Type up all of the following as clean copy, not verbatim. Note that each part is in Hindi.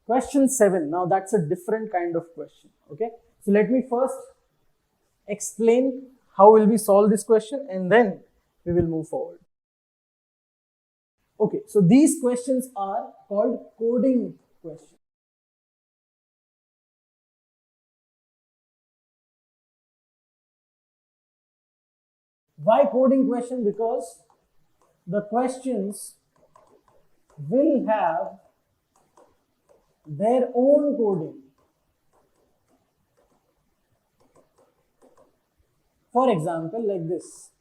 Question 7. Now that's a different kind of question. Okay. So let me first explain how will we solve this question and then we will move forward. Okay. So these questions are called coding questions. Why coding question? Because the questions will have their own coding. For example, like this,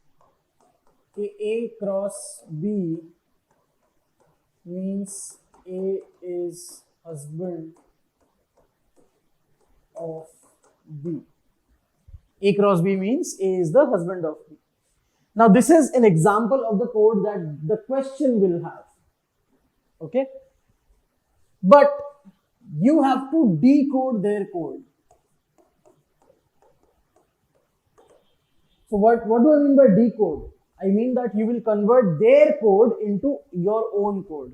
A cross B means A is husband of B. A cross B means A is the husband of B. Now this is an example of the code that the question will have. Okay? But you have to decode their code. So what do I mean by decode? I mean that you will convert their code into your own code.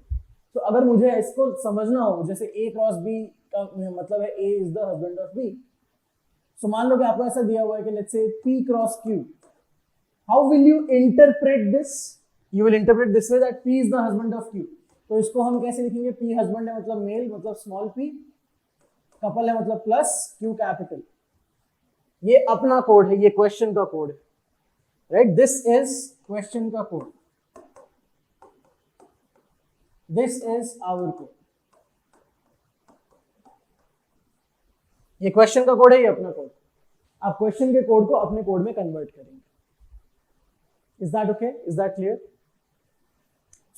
So अगर मुझे इसको समझना हो, जैसे A cross B का मतलब है A is the husband of B. So मान लो कि आपको ऐसा दिया हुआ है कि let's say P cross Q. How will you interpret this? You will interpret this way that P is the husband of Q. तो इसको हम कैसे लिखेंगे? P husband है मतलब मेल मतलब small p, couple है मतलब plus, Q capital. ये अपना कोड है, ये क्वेश्चन का कोड है, राइट? दिस इज क्वेश्चन का code, this is our code. ये क्वेश्चन का कोड है, ये अपना कोड. आप क्वेश्चन के कोड को अपने कोड में कन्वर्ट करेंगे. Is that okay? Is that clear?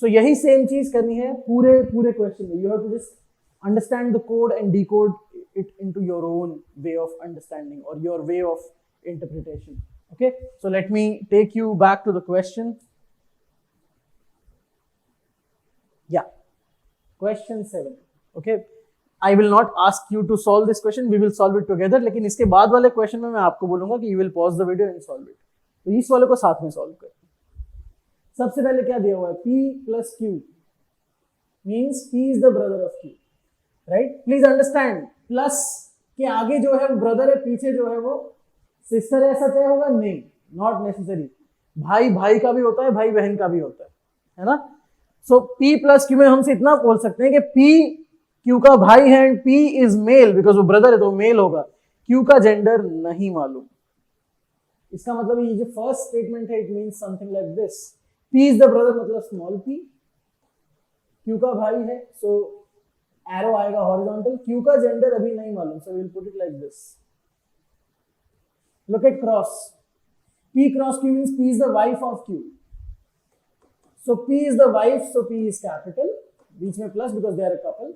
So यही सेम चीज करनी है पूरे क्वेश्चन में. You have to just understand the code and decode it into your own way of understanding or your way of interpretation. Okay, so let me take you back to the question. Yeah, question 7. Okay, I will not ask you to solve this question, we will solve it together. लेकिन इसके बाद वाले क्वेश्चन में मैं आपको बोलूंगा कि you will pause the video and solve it. तो इस वाले को साथ में सॉल्व करें. सबसे पहले क्या दिया हुआ है? P plus Q means P is the brother of Q. Right, please understand, plus के आगे जो है ब्रदर है, पीछे जो है वो सिस्टर है. ऐसा तय होगा? नहीं, नॉट नेसेसरी. भाई भाई का भी होता है, भाई बहन का भी होता है ना. सो P प्लस Q में हमसे इतना बोल सकते हैं कि P Q का भाई है and P is male, because वो ब्रदर है तो मेल होगा. Q का जेंडर नहीं मालूम. इसका मतलब ये जो फर्स्ट स्टेटमेंट है, it means something like this. P is the brother मतलब स्मॉल p, Q का भाई है, सो एरो आएगा हॉरिजॉन्टल. Q का जेंडर अभी नहीं मालूम, so will put it like this. Look at cross. P cross Q means P is the wife of Q. So P is the wife, so P is capital, बीच में plus because they are a couple.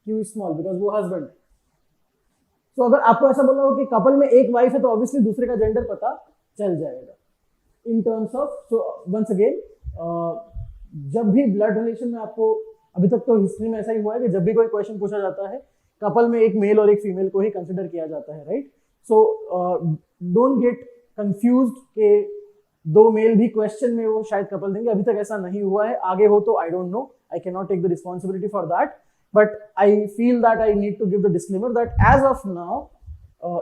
Q is small because वो हस्बैंड है. सो अगर आपको ऐसा बोला हो कि कपल में एक वाइफ है तो ऑब्वियसली दूसरे का जेंडर पता चल जाएगा in terms of. So once again, जब भी ब्लड रिलेशन में आपको, अभी तक तो हिस्ट्री में ऐसा ही हुआ है कि जब भी कोई क्वेश्चन पूछा जाता है, कपल में एक मेल और एक फीमेल को ही कंसिडर किया जाता है, right? So don't get confused कि दो मेल भी क्वेश्चन में वो शायद कपल देंगे. अभी तक ऐसा नहीं हुआ है, आगे हो तो I don't know, I can not take the responsibility for that, but I feel that I need to give the disclaimer that as of now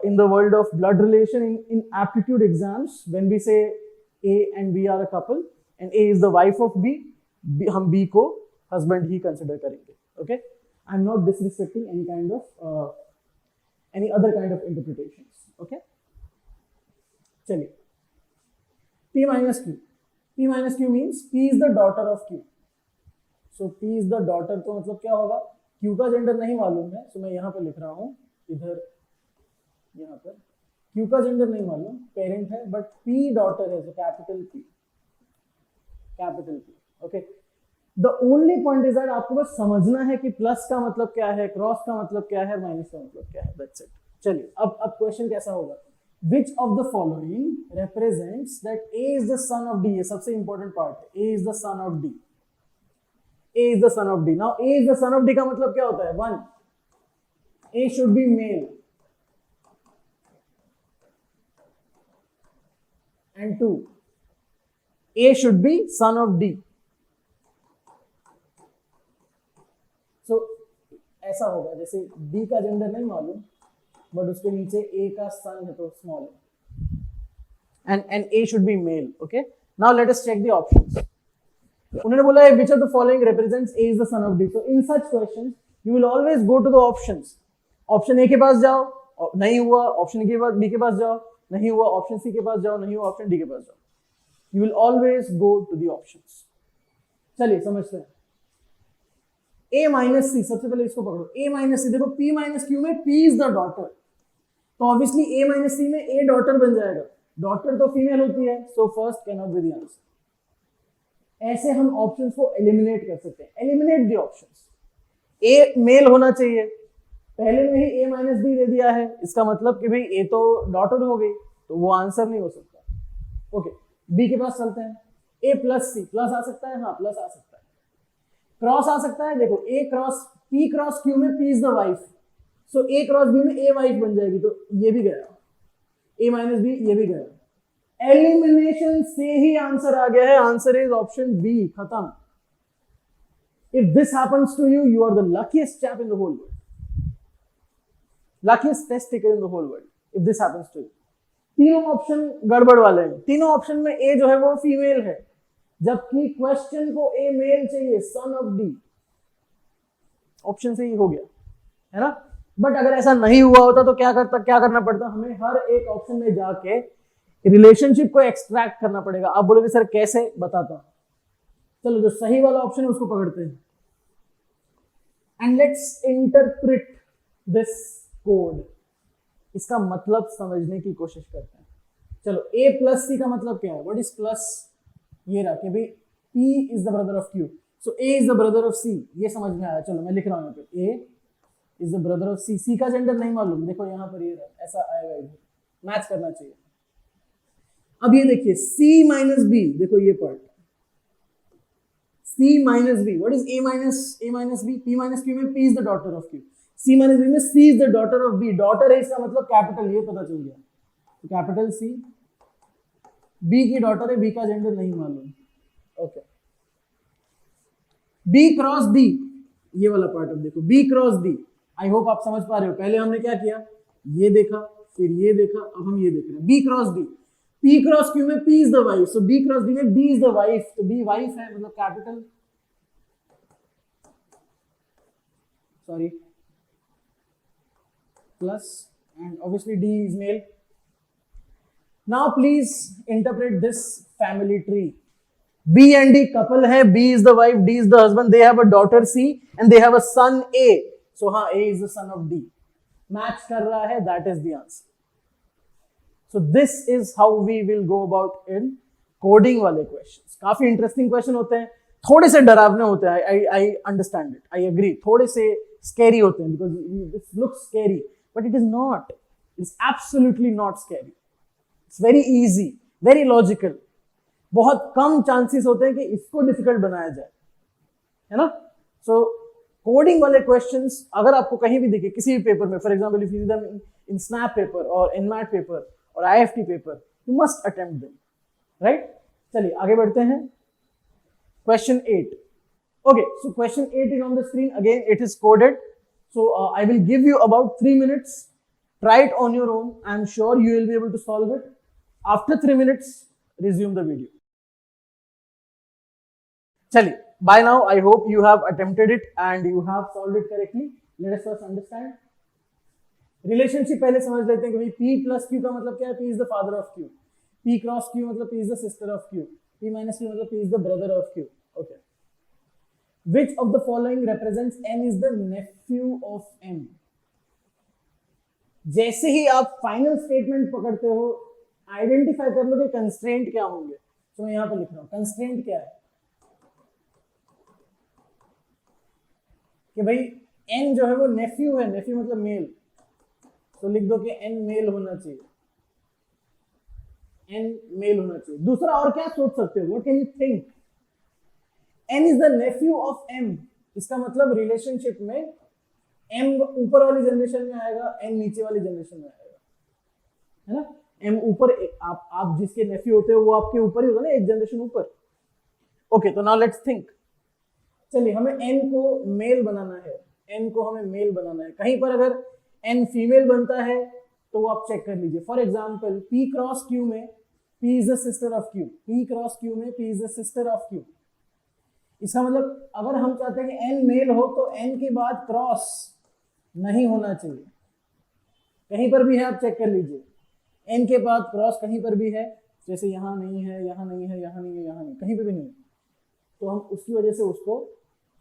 in the world of blood relation in aptitude exams, when we say A and B are a couple and A is the wife of B, हम B को husband ही consider करेंगे. Okay, I'm not disrespecting any kind of any other kind of interpretations. Okay, चलिए. P minus Q. P minus Q means P is the daughter of Q. So P is the daughter, तो मतलब क्या होगा? Q का जेंडर नहीं मालूम है, so मैं यहाँ पर लिख रहा हूँ, इधर यहाँ पर Q का जेंडर नहीं मालूम, पेरेंट है, बट P डॉटर है, so capital P, capital P. Okay, the only point is that आपको बस समझना है कि प्लस का मतलब क्या है, क्रॉस का मतलब क्या है, माइनस का मतलब क्या है. That's it. चलिए, अब क्वेश्चन कैसा होगा? Which of the following represents that A is the son of D. ये सबसे इंपॉर्टेंट पार्ट है. A is the son of D. A is the son of D. Now A is the son of D का मतलब क्या होता है? 1, A should be male, and 2, A should be son of D. So ऐसा होगा जैसे डी का जेंडर नहीं मालूम बट उसके नीचे ए का सन है तो स्मॉल है and A should be male. Okay, now let us check the options. उन्होंने बोला है which of the following represents A is the son of D. So in such questions you will always go to the options. Option A के पास जाओ, नहीं हुआ ऑप्शन के पास बी के पास जाओ, नहीं हुआ ऑप्शन सी के पास जाओ, नहीं हुआ ऑप्शन डी के पास जाओ. You will always go to the options. चलिए समझते हैं. A माइनस सी, सबसे पहले इसको पकड़ो. A माइनस सी, देखो P माइनस Q में P is the daughter, तो ऑब्वियसली A माइनस सी में A डॉटर बन जाएगा. डॉटर तो फीमेल होती है, so first can not be the answer. ऐसे हम ऑप्शंस को एलिमिनेट कर सकते हैं. Eliminate the options. A male होना चाहिए, पहले में ही ए माइनस बी दे दिया है, इसका मतलब कि भाई ए तो डॉटर हो गई, तो वो आंसर नहीं हो सकता. ओके, बी के पास चलते हैं. ए प्लस सी, प्लस आ सकता है, हाँ प्लस आ सकता है. क्रॉस आ सकता है, देखो A cross P cross Q में P is the wife, so A cross B में ए वाइफ बन जाएगी, तो ये भी गया. ए माइनस बी ये भी गया. एलिमिनेशन से ही आंसर आ गया है. Answer is option B. खत्म. If this happens to you, you are the luckiest chap in the whole world, luckiest test taker in the whole world if this happens to you. तीनों ऑप्शन गड़बड़ वाले हैं. तीनों ऑप्शन में ए जो है वो फीमेल है, जबकि क्वेश्चन को ए मेल चाहिए, सन ऑफ डी. ऑप्शन से ही हो गया है ना. बट अगर ऐसा नहीं हुआ होता तो क्या करना पड़ता, हमें हर एक ऑप्शन में जाके रिलेशनशिप को एक्सट्रैक्ट करना पड़ेगा. आप बोलोगे सर कैसे, बताता हूं. चलो जो सही वाला ऑप्शन है उसको पकड़ते हैं and let's interpret this code. इसका मतलब समझने की कोशिश करते हैं. चलो ए प्लस सी का मतलब क्या है, व्हाट इज प्लस. ये रहा कि भाई P is the brother of Q, so A is the brother of C. ये समझ में आया. चलो मैं लिख रहा हूं यहाँ पे A is the brother of C. C का जेंडर नहीं मालूम, देखो यहाँ पर ये रहा, ऐसा आएगा इधर, मैच करना चाहिए. अब ये देखिए C माइनस B, देखो ये part C minus B, what is A minus B. P minus Q में P is the daughter of Q, C minus B में C is the daughter of B. Daughter है इसका मतलब कैपिटल, ये पता चल गया, तो कैपिटल C. B की डॉटर है, B का जेंडर नहीं मालूम. ओके, B क्रॉस D, ये वाला पार्ट. अब देखो B cross D, I hope आप समझ पा रहे हो. पहले हमने क्या किया, ये देखा, फिर ये देखा, अब हम ये देख रहे हैं. B cross D, P cross Q में P is the wife, so B cross D में B इज द वाइफ, तो B वाइफ है मतलब capital, sorry plus, and obviously D is male. Now please interpret this family tree. B and D couple है, B is the wife, D is the husband. They have a daughter C and they have a son A. So हाँ, A is the son of D. Match कर रहा है, that is the answer. So this is how we will go about in coding वाले questions. काफी interesting question होते हैं, थोड़े से डरावने होते हैं. I understand it, I agree. थोड़े से scary होते हैं because this looks scary, but it is not. It's absolutely not scary. It's very easy, very logical. बहुत कम चांसेस होते हैं कि इसको डिफिकल्ट बनाया जाए, है ना. सो कोडिंग वाले क्वेश्चंस अगर आपको कहीं भी दिखे, किसी भी पेपर में, for example if you see them in snap paper और एनमैट पेपर और IFT paper, you must attempt them, right. चलिए आगे बढ़ते हैं. Question 8. Okay, so question 8 is on the screen. Again it is coded, so I will give you about 3 minutes. Try it on your own. I am sure you will be able to solve it. After 3 minutes, resume the video. Chali, by now I hope you have attempted it and you have solved it correctly. Let us first understand. Relationship पहले समझ लेते हैं कि भाई P plus Q का मतलब क्या है. P is the father of Q. P cross Q मतलब P is the sister of Q. P minus Q मतलब P is the brother of Q. Okay. Which of the following represents N is the nephew of M? जैसे ही आप फाइनल स्टेटमेंट पकड़ते हो, आइडेंटिफाई कर लो कि कंस्ट्रेंट क्या होंगे. तो मैं यहां पर लिख रहा हूं कंस्ट्रेंट क्या है कि भाई एन जो है वो नेफ्यू है, नेफ्यू मतलब मेल, तो लिख दो कि एन मेल होना चाहिए, एन मेल होना चाहिए. दूसरा और क्या सोच सकते हो, what can you think. N is the nephew of M, इसका मतलब रिलेशनशिप में एम ऊपर वाली जनरेशन में आएगा, एन नीचे वाली जनरेशन में आएगा, है ना. एम ऊपर, आप जिसके नेफ्यू होते हो वो आपके ऊपर ही होगा ना, एक जनरेशन ऊपर. ओके, तो नाउ लेट्स थिंक. चलिए हमें एन को मेल बनाना है, n को हमें मेल बनाना है। कहीं पर अगर n फीमेल बनता है तो वो आप चेक कर लीजिए। For example p cross q में p is the sister of q, p cross q में p is the sister of q। इसका मतलब अगर हम चाहते हैं कि n मेल हो तो n के बाद क्रॉस नहीं होना चाहिए। कहीं पर भी है आप चेक कर लीजिए, n के बाद क्रॉस कहीं पर भी है, जैसे यहाँ नहीं है, यहाँ नहीं है, यहाँ नहीं है, यहाँ नहीं, कहीं पर भी नहीं, तो हम उसकी वजह से उसको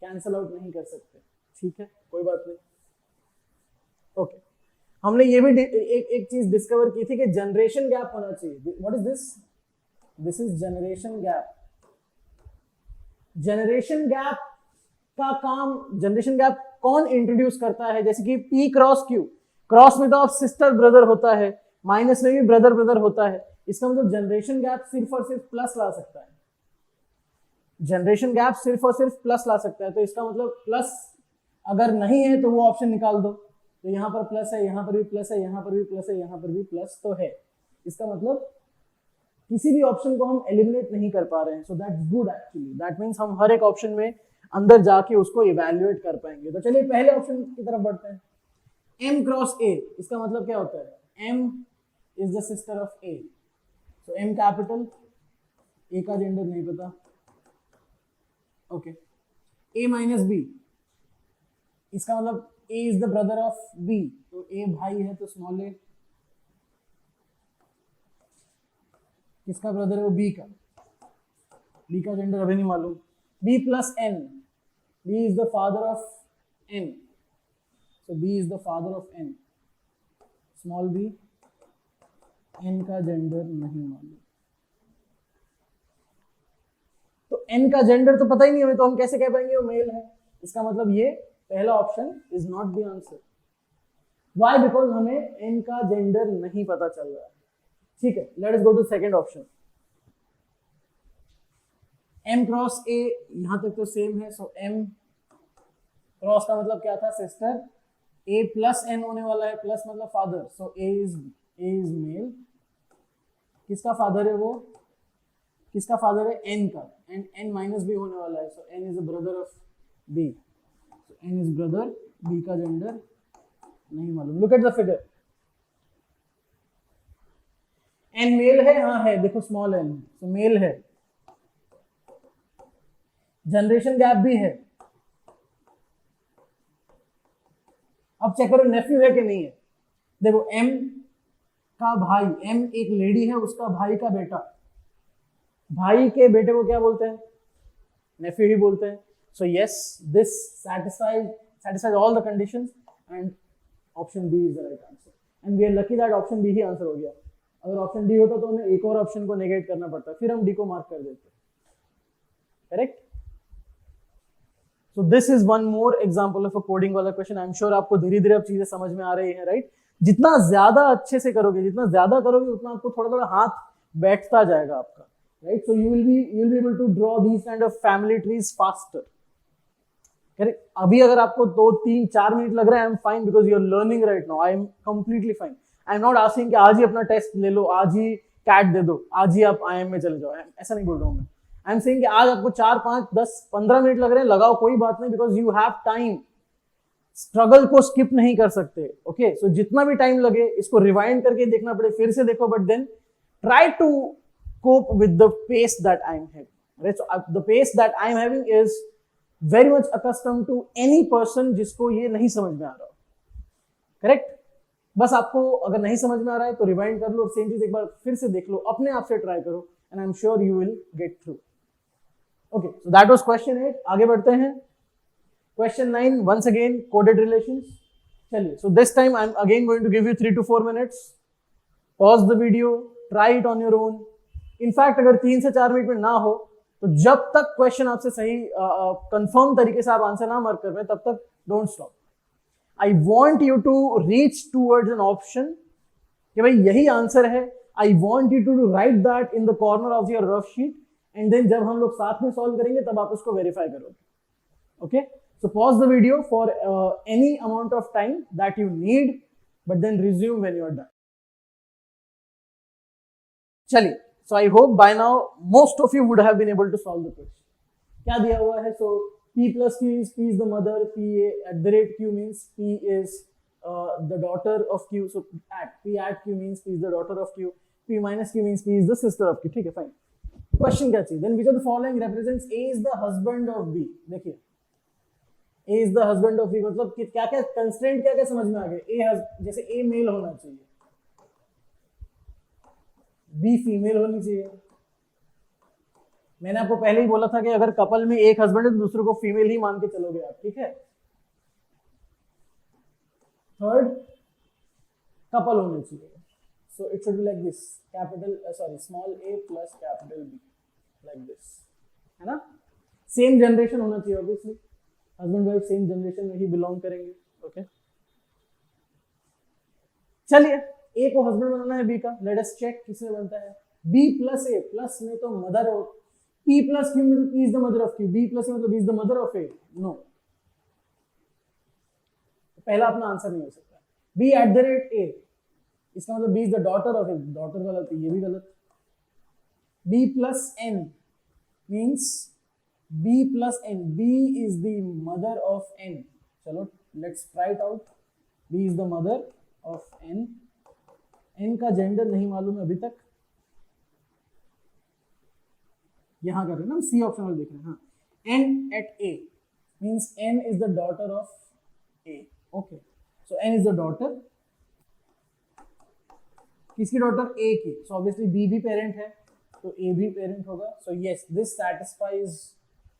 कैंसल आउट नहीं कर सकते। ठीक है, कोई बात नहीं। ओके, हमने ये भी एक चीज डिस्कवर की थी कि जनरेशन गैप होना चाहिए। What is this? This is generation gap. Generation gap का काम, जनरेशन गैप कौन इंट्रोड्यूस करता है? जैसे कि p क्रॉस q, क्रॉस में तो आप सिस्टर ब्रदर होता है, माइनस में भी ब्रदर ब्रदर होता है। इसका मतलब जनरेशन गैप सिर्फ और सिर्फ प्लस ला सकता है। जनरेशन गैप सिर्फ और सिर्फ प्लस ला सकता है, तो इसका मतलब प्लस अगर नहीं है तो वो ऑप्शन निकाल दो। तो यहाँ पर प्लस है, यहाँ पर भी प्लस है, यहाँ पर भी प्लस है, यहाँ पर भी प्लस तो है। इसका मतलब किसी भी ऑप्शन को हम एलिमिनेट नहीं कर पा रहे हैं। So that's good actually. That means हम हर एक ऑप्शन में अंदर जाके उसको इवैल्यूएट कर पाएंगे। तो चलिए पहले ऑप्शन की तरफ बढ़ते हैं। m क्रॉस a, इसका मतलब क्या होता है? m is the sister of a। So m capital, a का जेंडर नहीं पता। ओके, a माइनस b, इसका मतलब a is the brother of b, तो a भाई है तो स्मॉल a। किसका ब्रदर है? वो b का। b का जेंडर अभी नहीं मालूम। b plus n, b is the father of n, so b is the father of n, small b, n का जेंडर नहीं मालूम। तो n का जेंडर तो पता ही नहीं हमें, तो हम कैसे कह पाएंगे वो मेल है? इसका मतलब ये पहला option is not the answer. Why? Because हमें n का जेंडर नहीं पता चल रहा है। ठीक है, let us go to second option. m cross a, यहां तक तो सेम है। सो m क्रॉस का मतलब क्या था? सिस्टर। a प्लस n होने वाला है, प्लस मतलब father, so a is male. किसका फादर है वो? किसका फादर है? n का, एंड n माइनस b होने वाला है, so n is the brother of b, so n is brother. b का जेंडर नहीं मालूम। Look at the figure, n male है, हाँ है, देखो स्मॉल n, सो मेल है। जनरेशन गैप भी है। अब चेक करो नेफ्यू है कि नहीं है। देखो m का भाई, m एक लेडी है, उसका भाई का बेटा, भाई के बेटे को क्या बोलते हैं? नेफ्यू ही बोलते हैं। So yes, this satisfies all the conditions and option B is the right answer, and we are lucky that option B he answer हो गया। अगर ऑप्शन डी होता तो हमें एक और ऑप्शन को नेगेट करना पड़ता, फिर हम डी को मार्क कर देते। Correct? So this is one more example of a coding वाला क्वेश्चन। आई एम श्योर आपको धीरे धीरे अब चीजें समझ में आ रही है, राइट? जितना ज्यादा अच्छे से करोगे, जितना ज्यादा करोगे, उतना आपको थोड़ा थोड़ा हाथ बैठता जाएगा आपका, right? So you will be able to draw these kind of family trees faster. Correct? अभी अगर आपको 2, 3, 4 मिनट लग रहा है, I am fine, because you are learning right now. I am completely fine. I am not asking कि आज ही अपना टेस्ट ले लो, आज ही कैट दे दो, आज ही आप IIM में चले जाओ, ऐसा नहीं बोल रहा हूँ मैं। आई एम सेइंग कि आज आपको 4, 5, 10, 15 मिनट लग रहे हैं, लगाओ, कोई बात नहीं, because you have time. Struggle को स्किप नहीं कर सकते। ओके, सो जितना भी टाइम लगे, इसको रिवाइंड करके देखना पड़े, फिर से देखो, but then try to cope with the pace that I am having. Right? So the pace that I am having is very much accustomed to any person जिसको ये नहीं समझ में आ रहा हो। करेक्ट? बस आपको अगर नहीं समझ में आ रहा है तो रिवाइंड कर लो और सेम चीज एक बार फिर से देख लो, अपने आप से ट्राई करो, and I am sure you will get through. Okay, so that was question 8। आगे बढ़ते हैं। Question 9, once again coded relations. चलिए, so this time I am again going to give you 3 to 4 minutes. Pause the video, try it on your own. In fact अगर 3 से 4 मिनट में ना हो तो जब तक क्वेश्चन आपसे सही कंफर्म तरीके से आप आंसर ना मार्क कर रहे तब तक don't stop. I want you to reach towards an option कि भाई यही आंसर है। I want you to write that in the corner of your rough sheet, and then जब हम लोग साथ में सॉल्व करेंगे तब आप उसको वेरीफाई करोगे। Okay, so pause the video for any amount of time that you need, but then resume when you are done. चलिए, so I hope by now most of you would have been able to solve the question. क्या दिया हुआ है? So P plus Q is P is the mother, P at the rate Q means P is the daughter of Q. So at P at Q means P is the daughter of Q. P minus Q means P is the sister of Q. ठीक है, fine. Question क्या चाहिए? Then which of the following represents A is the husband of B? देखिए, A is the husband of B मतलब क्या क्या constraint क्या क्या समझ में आ गए? A जैसे A मेल होना चाहिए, B फीमेल होनी चाहिए. मैंने आपको पहले ही बोला था कि अगर कपल में एक हस्बैंड है तो दूसरे को फीमेल ही मान के चलोगे आप, ठीक है. थर्ड, कपल होने चाहिए. So it should be like this, small a plus capital B, like this, है ना. सेम जनरेशन होना चाहिए obviously, husband wife same generation में ही बिलोंग करेंगे. ओके, चलिए A को हस्बैंड बनाना है B का. लेट अस चेक किसमें बनता है. B प्लस A, प्लस में तो मदर हो, P plus Q मतलब P is the mother of Q, B plus A मतलब B is the mother of A. No, पहला अपना आंसर नहीं हो सकता. B at the rate A, इसका मतलब B is the daughter of A, daughter गलत है, ये भी गलत. B plus N means B plus N, B is the mother of N. चलो let's try it out. B is the mother of N. N का जेंडर नहीं मालूम है अभी तक, यहां कर रहे हैं ना, सी ऑप्शन में देख रहे हैं. हाँ, N at A means N is the daughter of A. Okay, so N is the daughter. किसकी डॉटर? A की. So obviously B भी पेरेंट है, तो A भी पेरेंट होगा. So yes, this satisfies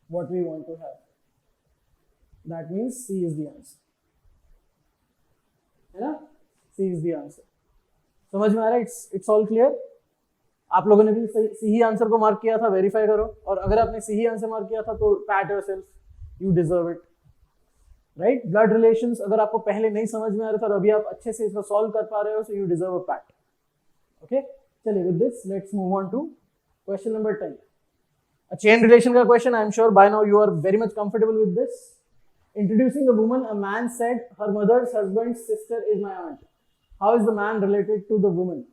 what we want to have. That means C is the answer. है ना? C is the answer. समझ में आ रहा है? It's all clear. आप लोगों ने भी सही आंसर को मार्क किया था, वेरीफाई करो. और अगर आपने सही आंसर मार्क किया था तो PAT yourself, you deserve it, right. Blood relations अगर आपको पहले नहीं समझ में आ रहा था और अभी आप अच्छे से इसको सॉल्व कर पा रहे हो, so you deserve a pat. Okay, चलिए with this let's move on to question number 10. A chain relation का question. I am sure by now you are very much comfortable with this. Introducing a woman, a man said her mother's husband's sister is my aunt. How is the man related to the woman?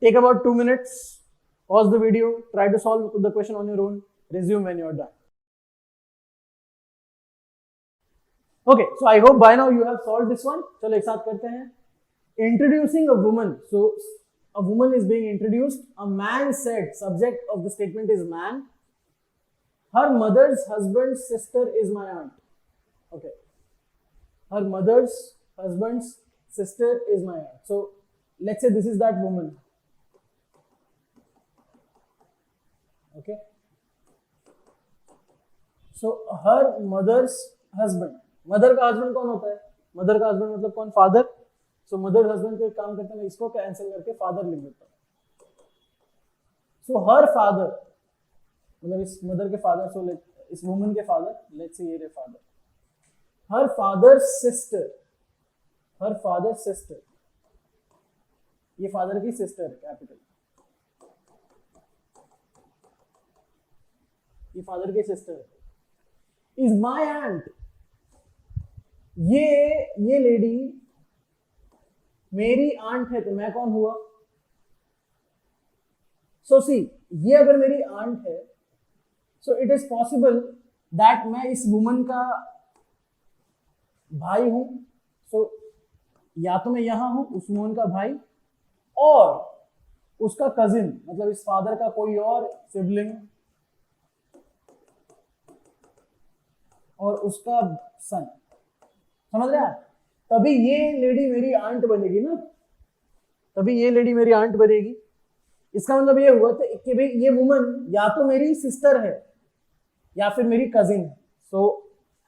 Take about 2 minutes, pause the video, try to solve the question on your own, resume when you're done. Okay, so I hope by now you have solved this one. चलो एक साथ करते हैं. Introducing a woman. So a woman is being introduced. A man said, subject of the statement is man. Her mother's husband's sister is my aunt. Okay. Her mother's husband's sister is my aunt. So let's say this is that woman. Okay, so her mother's husband, mother का हस्बैंड कौन होता है? मदर का हस्बैंड मतलब कौन? फादर. सो मदर हस्बैंड को एक काम करते हैं, मैं इसको कैंसिल करके फादर लिख देता हूँ. सो हर फादर मतलब इस मदर के फादर, सो इस वुमन के फादर, लेट्स से ये रे father. Her father sister, her father sister, ये फादर की सिस्टर है, कैपिटल. ये फादर के सिस्टर है. इज माई आंट, ये लेडी मेरी आंट है, तो मैं कौन हुआ? सो सी, ये अगर मेरी आंट है, so it is possible that मैं इस वुमन का भाई हूं. सो या तो मैं यहां हूं, उस वुमन का भाई, और उसका कजिन मतलब इस फादर का कोई और सिबलिंग, और उसका सन. समझ रहे हैं? तभी ये लेडी मेरी आंट बनेगी ना, तभी ये लेडी मेरी आंट बनेगी. इसका मतलब ये हुआ था कि भाई ये वुमन या तो मेरी सिस्टर है या फिर मेरी कजिन है. सो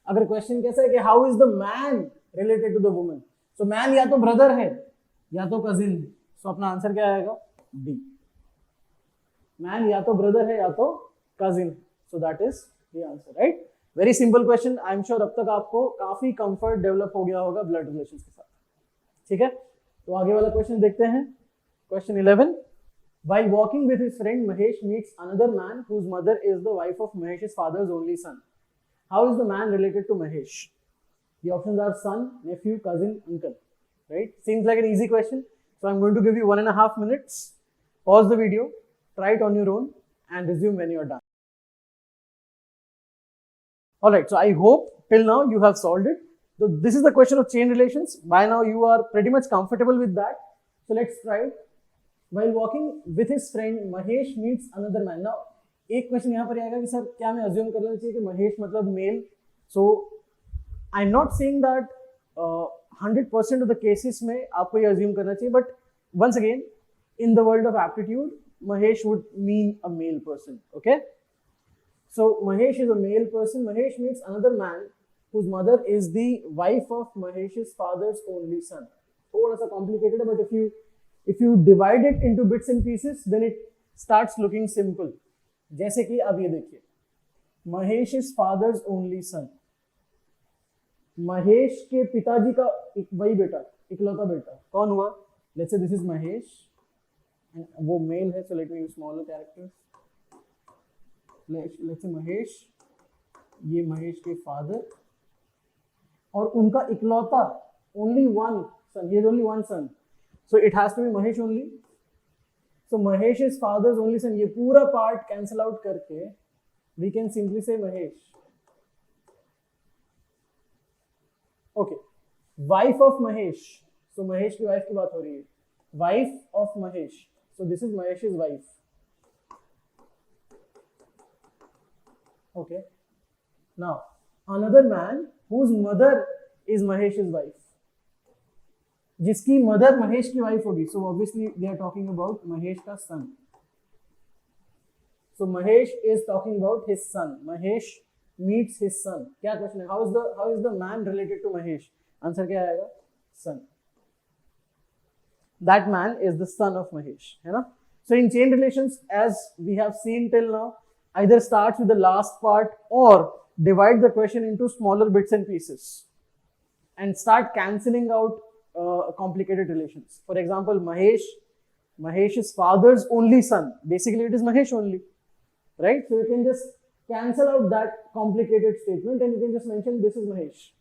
अगर क्वेश्चन कैसा है कि how is the man related to the woman, so man या तो ब्रदर है या तो कजिन है. सो अपना आंसर क्या आएगा? डी. मैन या तो ब्रदर है या तो कजिन है. So that is the answer, right. Very simple question. I am sure अब तक आपको काफी कंफर्ट डेवलप हो गया होगा ब्लड रिलेशंस के साथ. ठीक है, तो आगे वाला क्वेश्चन देखते हैं. Question 11. While walking with his friend, Mahesh meets another man whose mother is the wife of Mahesh's father's only son. How is the man related to Mahesh? The options are son, nephew, cousin, uncle. Right? Seems like an easy question. So I'm going to give you 1.5 minutes. Pause the video, try it on your own, and resume when you're done. All right, so I hope till now you have solved it. So this is the question of chain relations. By now you are pretty much comfortable with that. So let's try it. While walking with his friend, Mahesh meets another man. Now, एक क्वेश्चन यहाँ पर आएगा कि सर क्या मैं अज्यूम कर लेना चाहिए कि महेश मतलब male. So I am not saying that 100% of the cases में आपको ये अज्यूम करना चाहिए, but once again in the world of aptitude Mahesh would mean a male person. Okay, so Mahesh is a male person. Mahesh meets another man whose mother is the wife of Mahesh's father's only son. थोड़ा सा complicated है, but if you divide it into bits and pieces, then it starts looking simple. जैसे कि अब ये देखिए, Mahesh's father's only son. Mahesh के पिताजी का वही बेटा, इकलौता बेटा कौन हुआ? Let's say this is Mahesh. वो मेल है, so let me use smaller characters. Let's say Mahesh, ये महेश के फादर और उनका इकलौता only one son. He has only one son, so it has to be Mahesh only. So Mahesh's father's only son. ये पूरा part cancel out करके we can simply say Mahesh. Okay, wife of Mahesh. So Mahesh की wife की बात हो रही है. Wife of Mahesh. So this is Mahesh's wife. Okay. Now another man whose mother is Mahesh's wife. जिसकी mother महेश की wife होगी. So obviously they are talking about Mahesh का son. So Mahesh is talking about his son. Mahesh meets his son. क्या question है? How is the man related to Mahesh? Answer क्या आएगा? Son. That man is the son of Mahesh, है ना? So in chain relations, as we have seen till now, either starts with the last part or divide the question into smaller bits and pieces and start cancelling out complicated relations. For example, Mahesh's father's only son. Basically, it is Mahesh only, right? So you can just cancel out that complicated statement and you can just mention this is Mahesh.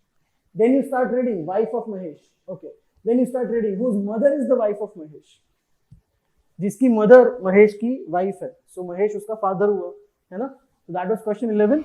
Then you start reading wife of Mahesh. Okay. Then you start reading whose mother is the wife of Mahesh. जिसकी मदर महेश की वाइफ है. So Mahesh उसका फादर हुआ, है ना? So that was question 11.